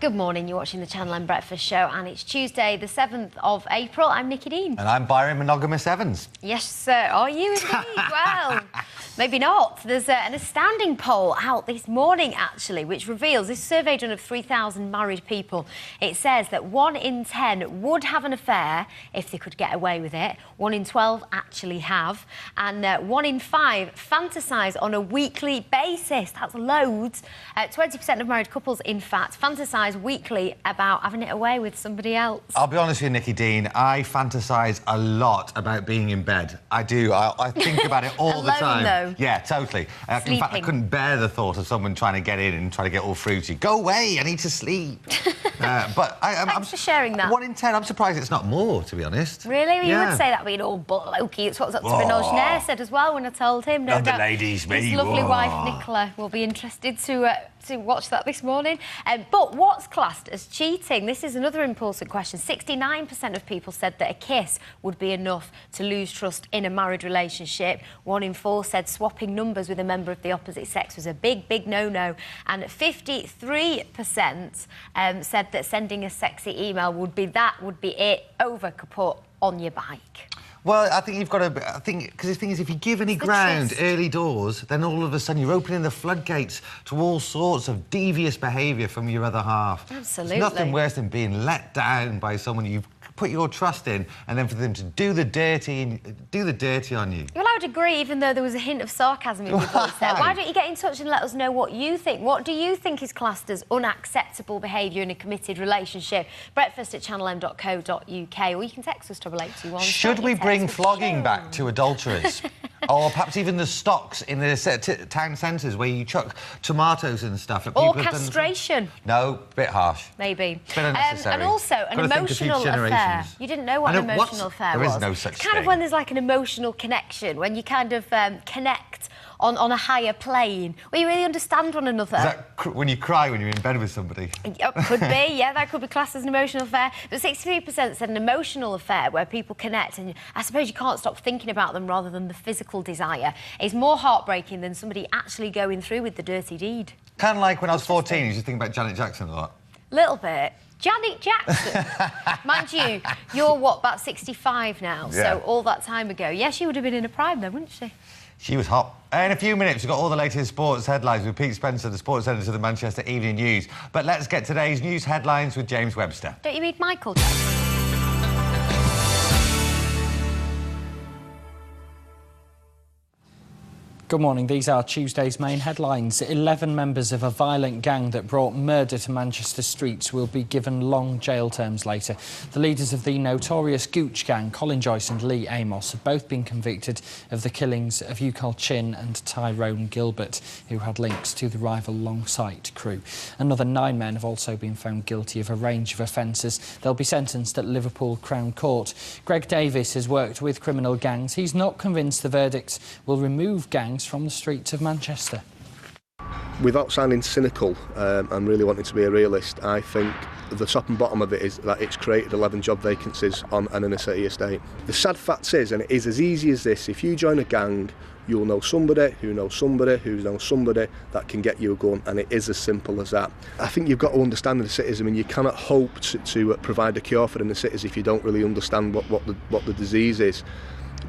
Good morning, you're watching the Channel M Breakfast Show and it's Tuesday the 7th of April. I'm Nikki Dean. And I'm Byron Monogamous Evans. Yes, sir. Are you indeed? Well, maybe not. There's an astounding poll out this morning, actually, which reveals this survey done of 3,000 married people. It says that 1 in 10 would have an affair if they could get away with it. 1 in 12 actually have. And 1 in 5 fantasise on a weekly basis. That's loads. 20% of married couples, in fact, fantasise weekly about having it away with somebody else. I'll be honest with you, Nikki Dean, I fantasise a lot about being in bed. I do. I think about it all the time. Though. Yeah, totally. In fact, I couldn't bear the thought of someone trying to get in and try to get all fruity. Go away, I need to sleep. But Thanks for sharing that. 1 in 10, I'm surprised it's not more, to be honest. Really? Well, you would say that being all blokey. It's what's up to Binoche Nair said as well when I told him. No Not the doubt ladies, me. his lovely wife, Nicola, will be interested to watch that this morning. But what's classed as cheating? This is another important question. 69% of people said that a kiss would be enough to lose trust in a married relationship. 1 in 4 said swapping numbers with a member of the opposite sex was a big, big no-no. And 53% said that sending a sexy email would be it, over kaput, on your bike. Well, I think you've got to... I think... Because the thing is, if you give any ground early doors, then all of a sudden you're opening the floodgates to all sorts of devious behaviour from your other half. Absolutely. There's nothing worse than being let down by someone you've put your trust in and then for them to do the dirty on you. Well, I would agree, even though there was a hint of sarcasm in your voice there. Why don't you get in touch and let us know what you think? What do you think is classed as unacceptable behaviour in a committed relationship? breakfast@channelm.co.uk, or you can text us to 881. Should we bring flogging back to adulterers? Or perhaps even the stocks in the town centres where you chuck tomatoes and stuff at people. Or castration. No, bit harsh. Maybe. It's bit unnecessary. And also, an emotional affair. You didn't know what an emotional affair was. There is no such thing. Kind of when there's like an emotional connection, when you kind of connect on a higher plane, where you really understand one another. Is that when you cry when you're in bed with somebody? Could be, yeah, that could be classed as an emotional affair. But 63% said an emotional affair where people connect, and I suppose you can't stop thinking about them rather than the physical desire, is more heartbreaking than somebody actually going through with the dirty deed. Kind of like when I was 14, you used to think about Janet Jackson a lot. Little bit. Janet Jackson. Mind you, you're, what, about 65 now, yeah. So all that time ago. Yeah, she would have been in a prime then, wouldn't she? She was hot. In a few minutes, we've got all the latest sports headlines with Pete Spencer, the sports editor of the Manchester Evening News. But let's get today's news headlines with James Webster. Don't you mean Michael Jackson? Good morning. These are Tuesday's main headlines. 11 members of a violent gang that brought murder to Manchester streets will be given long jail terms later. The leaders of the notorious Gooch gang, Colin Joyce and Lee Amos, have both been convicted of the killings of Ukol Chin and Tyrone Gilbert, who had links to the rival Longsight crew. Another 9 men have also been found guilty of a range of offences. They'll be sentenced at Liverpool Crown Court. Greg Davis has worked with criminal gangs. He's not convinced the verdict will remove gangs from the streets of Manchester. Without sounding cynical and really wanting to be a realist, I think the top and bottom of it is that it's created 11 job vacancies on an inner city estate. The sad fact is, and it is as easy as this, if you join a gang, you'll know somebody who knows somebody who knows somebody that can get you a gun, and it is as simple as that. I think you've got to understand the cities. I mean, you cannot hope to provide a cure for inner cities if you don't really understand what the disease is.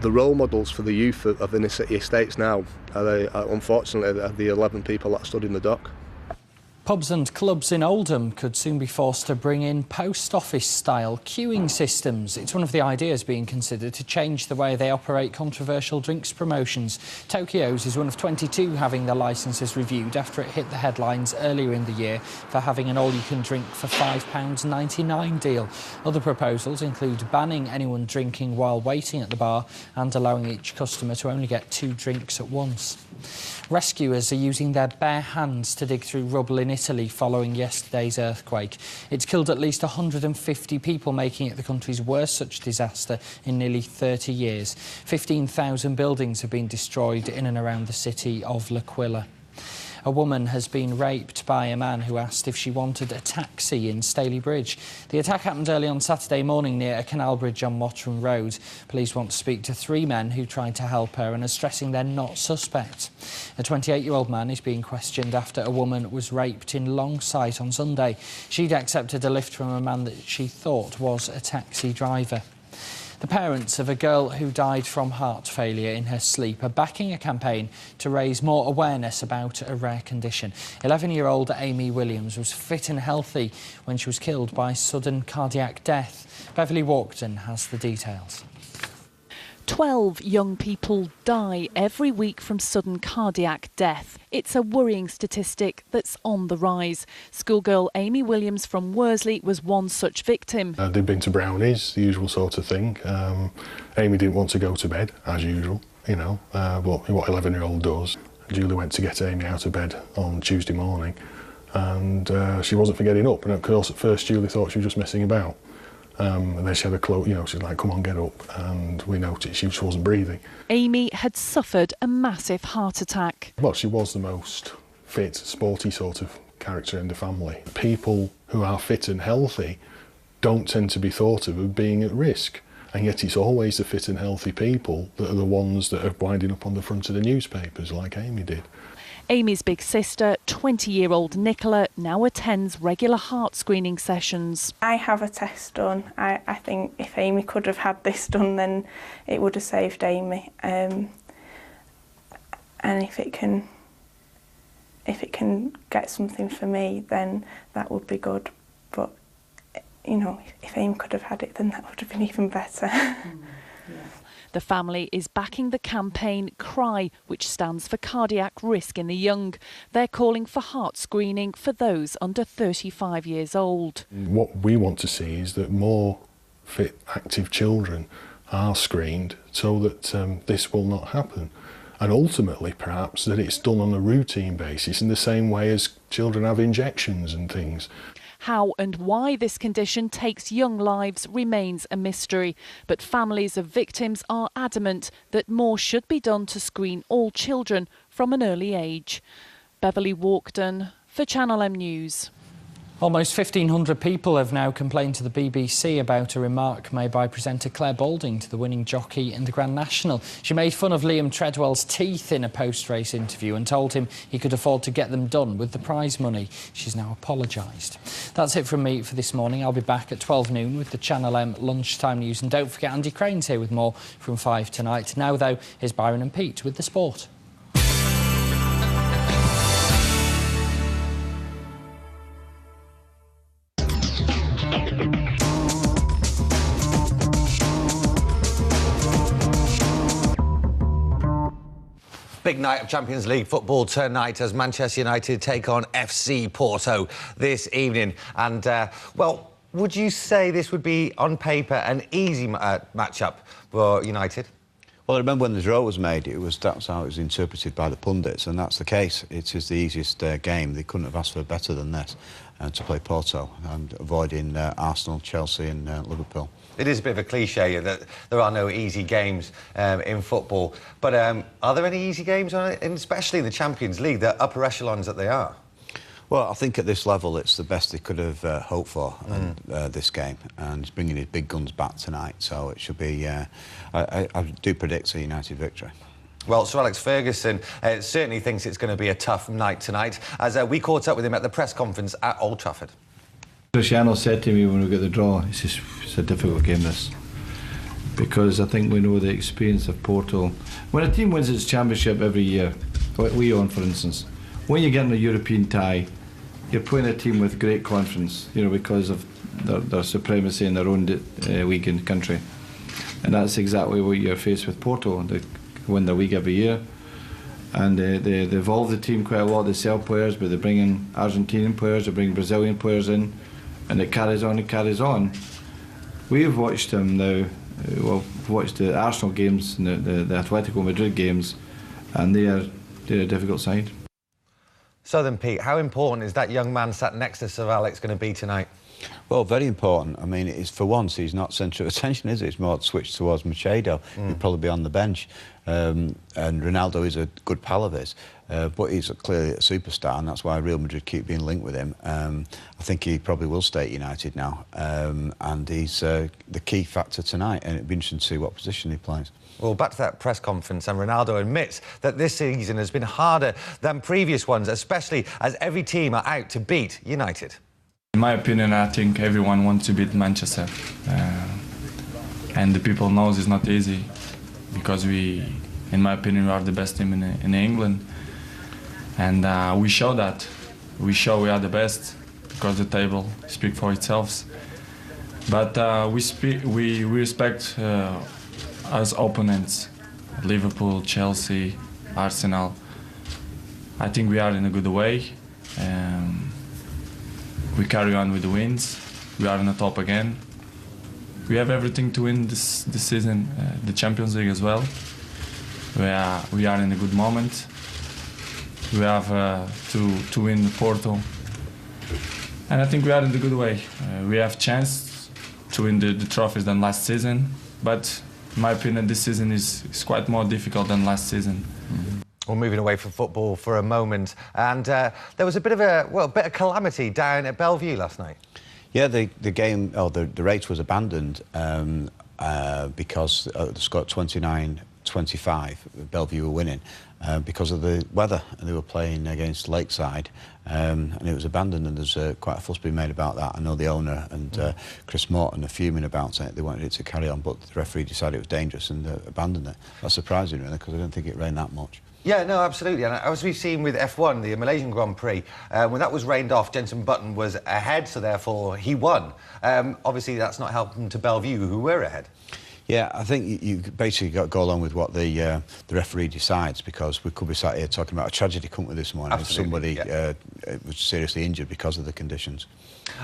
The role models for the youth of inner city estates now are unfortunately the 11 people that stood in the dock. Pubs and clubs in Oldham could soon be forced to bring in post office-style queuing systems. It's one of the ideas being considered to change the way they operate controversial drinks promotions. Tokyo's is one of 22 having their licences reviewed after it hit the headlines earlier in the year for having an all-you-can-drink for £5.99 deal. Other proposals include banning anyone drinking while waiting at the bar and allowing each customer to only get 2 drinks at once. Rescuers are using their bare hands to dig through rubble in Italy following yesterday's earthquake. It's killed at least 150 people, making it the country's worst such disaster in nearly 30 years. 15,000 buildings have been destroyed in and around the city of L'Aquila. A woman has been raped by a man who asked if she wanted a taxi in Staley Bridge. The attack happened early on Saturday morning near a canal bridge on Mottram Road. Police want to speak to 3 men who tried to help her and are stressing they're not suspect. A 28-year-old man is being questioned after a woman was raped in Longsight on Sunday. She'd accepted a lift from a man that she thought was a taxi driver. The parents of a girl who died from heart failure in her sleep are backing a campaign to raise more awareness about a rare condition. 11-year-old Amy Williams was fit and healthy when she was killed by sudden cardiac death. Beverly Walkden has the details. 12 young people die every week from sudden cardiac death. It's a worrying statistic that's on the rise. Schoolgirl Amy Williams from Worsley was one such victim. They'd been to Brownies, the usual sort of thing. Amy didn't want to go to bed, as usual, you know, what 11-year-old does. Julie went to get Amy out of bed on Tuesday morning, and she wasn't for getting up. And of course, at first, Julie thought she was just messing about. And then she had a close, you know, she's like, come on, get up. And we noticed she wasn't breathing. Amy had suffered a massive heart attack. Well, she was the most fit, sporty sort of character in the family. People who are fit and healthy don't tend to be thought of being at risk. And yet it's always the fit and healthy people that are the ones that are winding up on the front of the newspapers, like Amy did. Amy's big sister, 20-year-old Nicola, now attends regular heart screening sessions. I have a test done. I think if Amy could have had this done, then it would have saved Amy. And if it can get something for me, then that would be good. But you know, if Amy could have had it, then that would have been even better. The family is backing the campaign CRY, which stands for Cardiac Risk in the Young. They're calling for heart screening for those under 35 years old. What we want to see is that more fit, active children are screened so that this will not happen. And ultimately, perhaps, that it's done on a routine basis in the same way as children have injections and things. How and why this condition takes young lives remains a mystery, but families of victims are adamant that more should be done to screen all children from an early age. Beverly Walkden for Channel M News. Almost 1,500 people have now complained to the BBC about a remark made by presenter Claire Balding to the winning jockey in the Grand National. She made fun of Liam Treadwell's teeth in a post-race interview and told him he could afford to get them done with the prize money. She's now apologised. That's it from me for this morning. I'll be back at 12 noon with the Channel M lunchtime news. And don't forget, Andy Crane's here with more from 5 tonight. Now, though, here's Byron and Pete with the sport. Big night of Champions League football tonight as Manchester United take on FC Porto this evening. And, well, would you say this would be, on paper, an easy match-up for United? Well, I remember when the draw was made, that's how it was interpreted by the pundits, and that's the case. It is the easiest game. They couldn't have asked for better than this to play Porto, and avoiding Arsenal, Chelsea and Liverpool. It is a bit of a cliche that there are no easy games in football, but are there any easy games, especially in the Champions League, the upper echelons that they are? Well, I think at this level it's the best they could have hoped for this game, and he's bringing his big guns back tonight, so it should be, I do predict a United victory. Well, Sir Alex Ferguson certainly thinks it's going to be a tough night tonight, as we caught up with him at the press conference at Old Trafford. Cristiano said to me when we got the draw, it's a difficult game, this, because I think we know the experience of Porto. When a team wins its championship every year, like Lyon for instance, when you get in a European tie, you're playing a team with great confidence, you know, because of their supremacy in their own league and country. And that's exactly what you're faced with Porto. They win their league every year, and they evolve the team quite a lot. They sell players, but they bring in Argentinian players, they bring Brazilian players in, and it carries on and carries on. We've watched them now, we've watched the Arsenal games and the Atletico Madrid games, and they're a difficult side. So then, Pete, how important is that young man sat next to Sir Alex going to be tonight? Well, very important. I mean, it's for once he's not centre of attention, is it? It's more switched towards Machado. He'll probably be on the bench. and Ronaldo is a good pal of his. But he's clearly a superstar, and that's why Real Madrid keep being linked with him. I think he probably will stay at United now, and he's the key factor tonight, and it'd be interesting to see what position he plays. Well, back to that press conference, and Ronaldo admits that this season has been harder than previous ones, especially as every team are out to beat United. In my opinion, I think everyone wants to beat Manchester, and the people knows it's not easy, because in my opinion, we are the best team in England. And we show that. We show we are the best because the table speaks for itself. But we respect as opponents, Liverpool, Chelsea, Arsenal. I think we are in a good way. We carry on with the wins. We are on the top again. We have everything to win this season, the Champions League as well. We are in a good moment. We have to win Porto, and I think we are in the good way. We have chance to win the trophies than last season, but in my opinion, this season is quite more difficult than last season. Well, moving away from football for a moment, and there was a bit of calamity down at Bellevue last night. Yeah, the game, the race was abandoned because the score 29-25, Bellevue were winning because of the weather, and they were playing against Lakeside, and it was abandoned, and there's quite a fuss being made about that. I know the owner and Chris Morton are fuming about it. They wanted it to carry on, but the referee decided it was dangerous and abandoned it. That's surprising, really, because I don't think it rained that much. Yeah, no, absolutely. And as we've seen with F1, the Malaysian Grand Prix, when that was rained off, Jenson Button was ahead, so therefore he won. Obviously, that's not helping to Bellevue, who were ahead. Yeah, I think you basically got to go along with what the referee decides, because we could be sat here talking about a tragedy, couldn't we, this morning? Absolutely, if somebody was seriously injured because of the conditions.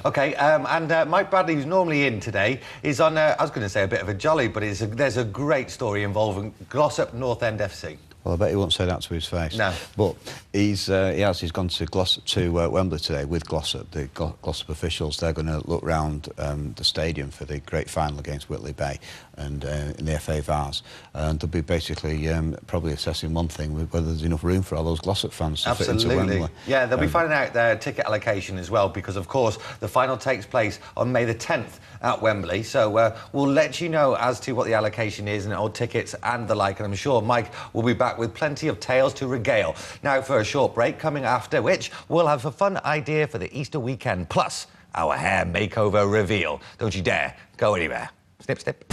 OK, and Mike Bradley, who's normally in today, is on, I was going to say a bit of a jolly, but there's a great story involving Glossop North End FC. Well, I bet he won't say that to his face. No. But he's gone to Wembley today with Glossop, the Glossop officials. They're going to look round the stadium for the great final against Whitley Bay and in the FA Vars. And they'll be basically probably assessing one thing, whether there's enough room for all those Glossop fans to fit into Wembley. Yeah, they'll be finding out their ticket allocation as well, because, of course, the final takes place on May the 10th at Wembley. So we'll let you know as to what the allocation is and old tickets and the like. And I'm sure Mike will be back with plenty of tales to regale. Now for a short break, coming after which we'll have a fun idea for the Easter weekend, plus our hair makeover reveal. Don't you dare go anywhere. Snip, snip.